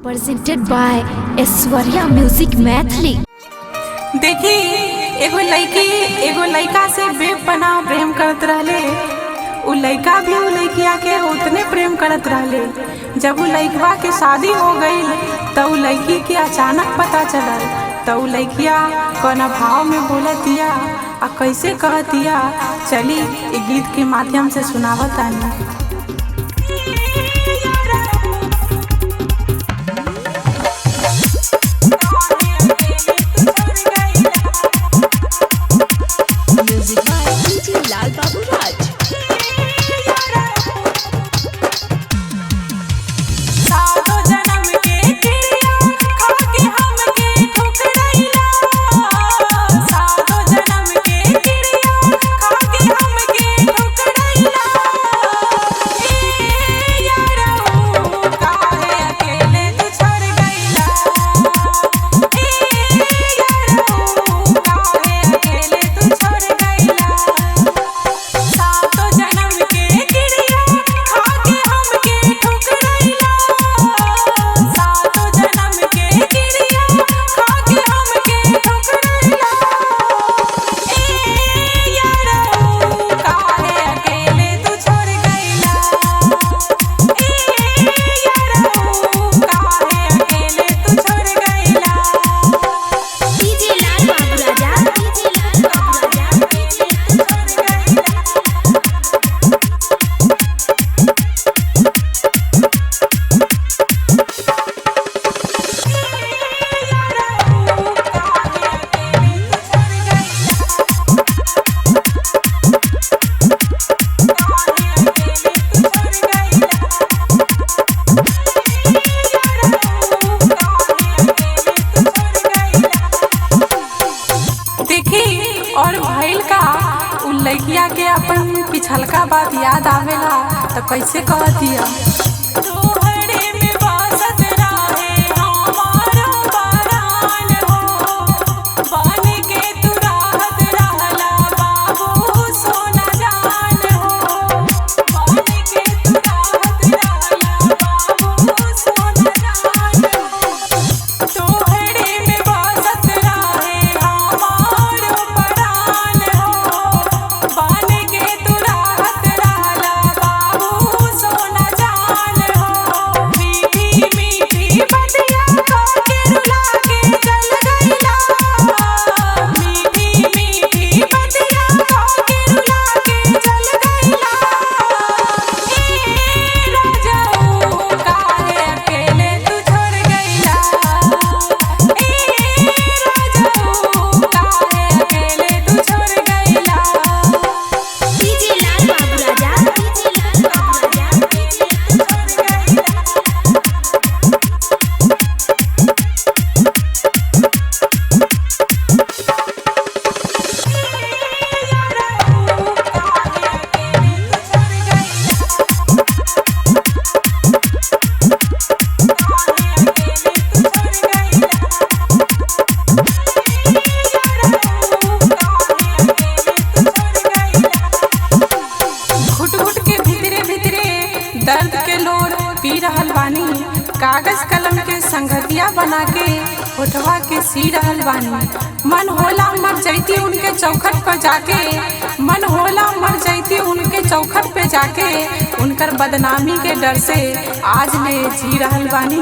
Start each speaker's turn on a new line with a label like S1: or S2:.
S1: presented by Aishwarya music Maithili.
S2: देखी एगो लड़का से बेपनाह प्रेम करत रहले। उ लड़का भी उ लड़किया के उतने प्रेम करत रहले। जब उ लड़कवा के शादी हो गई तो उ लड़की के अचानक पता चलल। तो उ लड़किया कौन भाव में बोलतिया आ कैसे कहतिया, चली इ गीत के माध्यम से सुनावत आनी। और भइल का उ लड़किया के अपन पिछलका बात याद आवेला तो कैसे कहतिया। दर्द के लोर पी रहल बानी, कागज कलम के संगतिया बना के होठवा के सी रहल बानी। मन होला मर जैती उनके चौखट पर जाके, मन होला मर जैती उनके चौखट पे जाके। उनकर बदनामी के डर से आज ले जी रहल बानी।